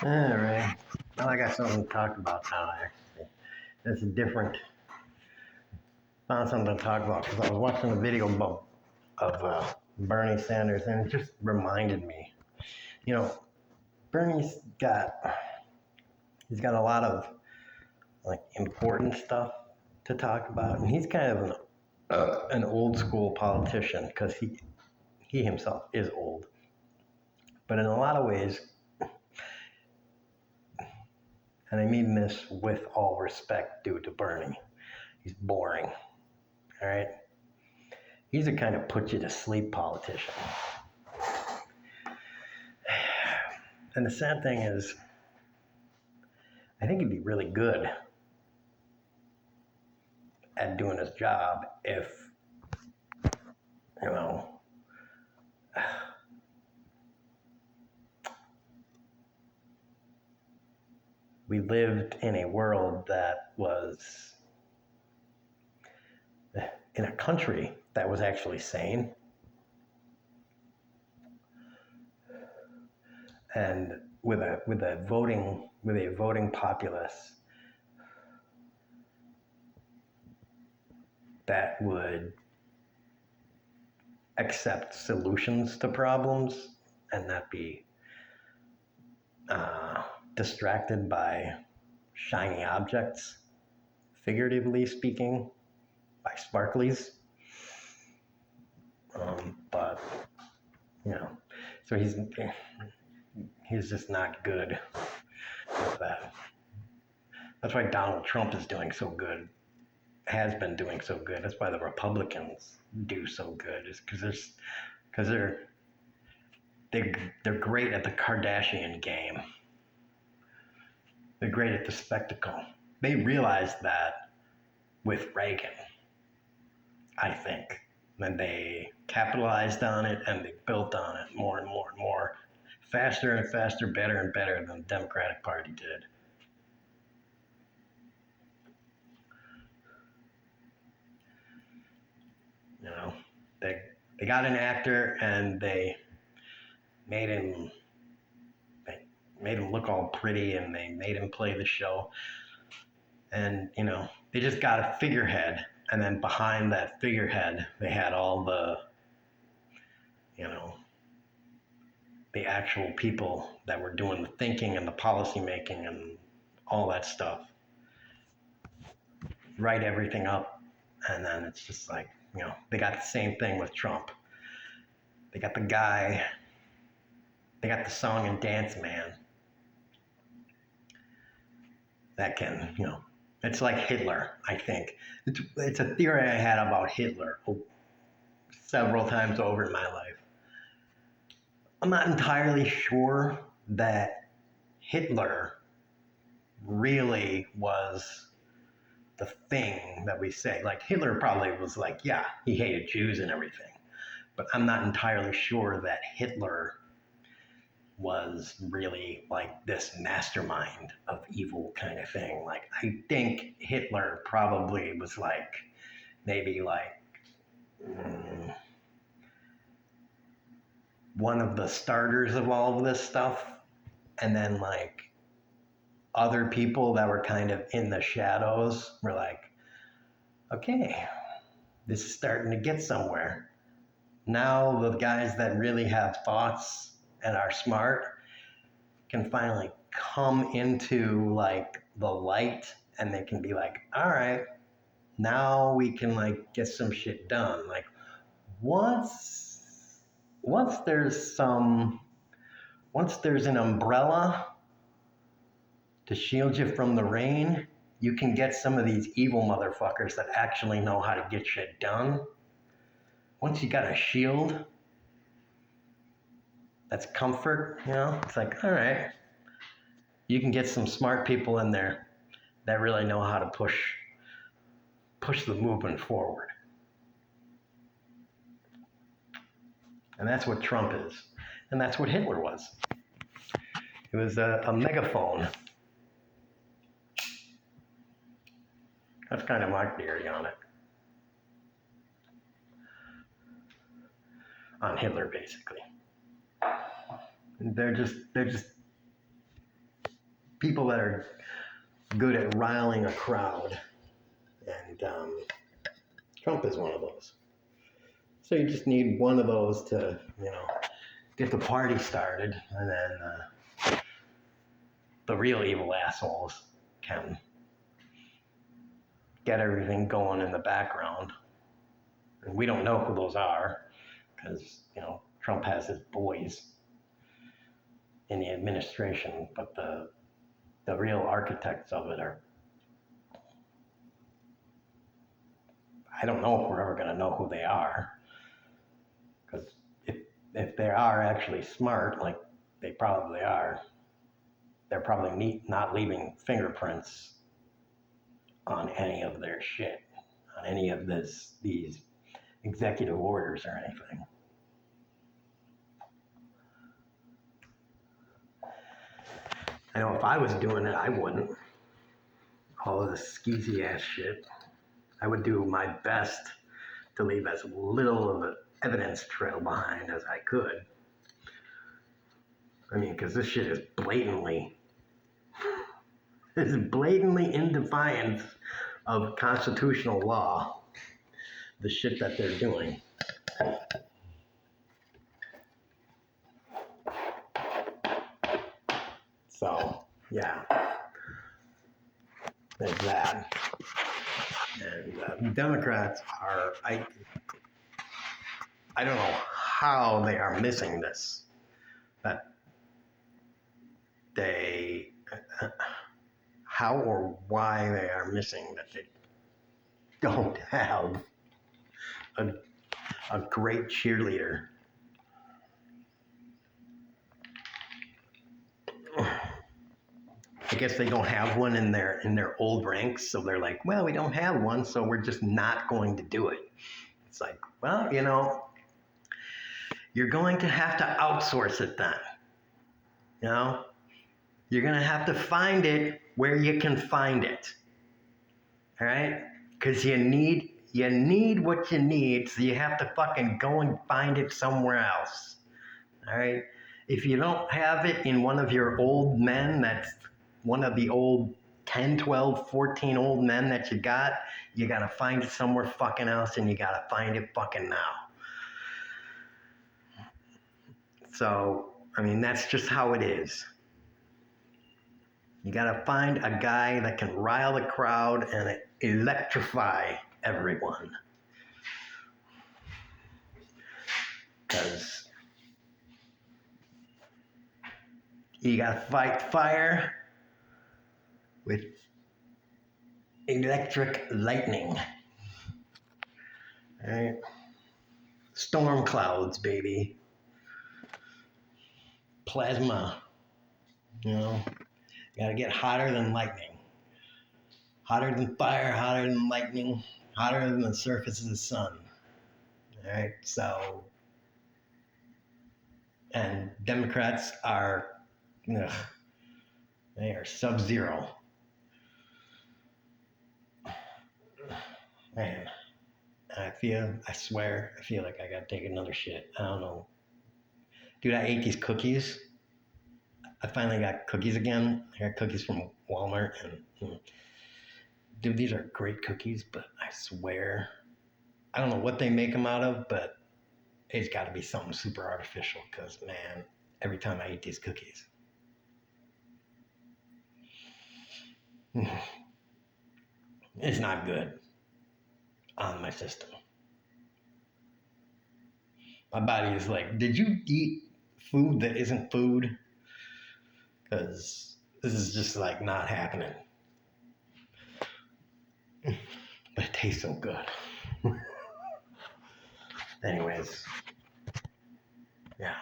All right. Well, I got something to talk about now, actually. It's different. Found something to talk about because I was watching a video of Bernie Sanders, and it just reminded me. You know, Bernie's got he's got a lot of like important stuff to talk about, and he's kind of an old school politician because he himself is old. But in a lot of ways, and I mean this with all respect due to Bernie, he's boring. All right. He's a kind of put you to sleep politician. And the sad thing is, I think he'd be really good at doing his job if, you know, we lived in a world that was in a country that was actually sane and with a voting populace that would accept solutions to problems and not be distracted by shiny objects, figuratively speaking, by sparklies. But you know, so he's just not good with that. That's why Donald Trump is doing so good, has been doing so good. That's why the Republicans do so good, is because they're great at the Kardashian game. They're great at the spectacle. They realized that with Reagan, I think. And they capitalized on it and they built on it more and more and more, faster and faster, better and better than the Democratic Party did. You know, they got an actor and they made him look all pretty and they made him play the show. And, you know, they just got a figurehead. And then behind that figurehead, they had all the, you know, the actual people that were doing the thinking and the policy making and all that stuff. Write everything up. And then it's just like, you know, they got the same thing with Trump. They got the song and dance man that can, you know, it's like Hitler, I think. It's a theory I had about Hitler several times over in my life. I'm not entirely sure that Hitler really was the thing that we say. Like, Hitler probably was like, yeah, he hated Jews and everything. But I'm not entirely sure that Hitler was really like this mastermind of evil kind of thing. Like, I think Hitler probably was like, maybe like one of the starters of all of this stuff. And then like other people that were kind of in the shadows were like, okay, this is starting to get somewhere. Now the guys that really have thoughts and are smart can finally come into like the light and they can be like, all right, now we can like get some shit done. Like once there's an umbrella to shield you from the rain, you can get some of these evil motherfuckers that actually know how to get shit done. Once you got a shield, that's comfort, you know? It's like, all right, you can get some smart people in there that really know how to push the movement forward. And that's what Trump is. And that's what Hitler was. It was a megaphone. That's kind of my theory on it. On Hitler, basically. They're just people that are good at riling a crowd, and Trump is one of those. So you just need one of those to, get the party started, and then the real evil assholes can get everything going in the background. And we don't know who those are, because, Trump has his boys in the administration, but the real architects of it are, I don't know if we're ever going to know who they are, because if they are actually smart, like they probably are, they're probably not leaving fingerprints on any of their shit, on any of these executive orders or anything. I know if I was doing it, I wouldn't. All of this skeezy ass shit. I would do my best to leave as little of an evidence trail behind as I could. I mean, because this shit is blatantly in defiance of constitutional law, the shit that they're doing. So, yeah, there's that. And Democrats are, I don't know how they are missing this, that they, how or why they are missing that they don't have a great cheerleader. I guess they don't have one in their old ranks, so they're like, well, we don't have one, so we're just not going to do it. It's like, well, you're going to have to outsource it then. You're going to have to find it where you can find it. All right? Because you need what you need, so you have to fucking go and find it somewhere else. All right? If you don't have it in one of your old men, that's one of the old 10, 12, 14 old men that you got to find it somewhere fucking else, and you got to find it fucking now. So, I mean, that's just how it is. You got to find a guy that can rile the crowd and electrify everyone. Because you got to fight fire with electric lightning. All right? Storm clouds, baby. Plasma. You got to get hotter than lightning. Hotter than fire, hotter than lightning, hotter than the surface of the sun. All right? So, and Democrats are, they are sub-zero. Man, I swear, I feel like I gotta take another shit. I don't know. Dude, I ate these cookies. I finally got cookies again. I got cookies from Walmart, and dude, these are great cookies, but I swear, I don't know what they make them out of, but it's gotta be something super artificial, because, man, every time I eat these cookies, it's not good on my system. My body is like, did you eat food that isn't food? Because this is just like not happening. But it tastes so good. Anyways, yeah.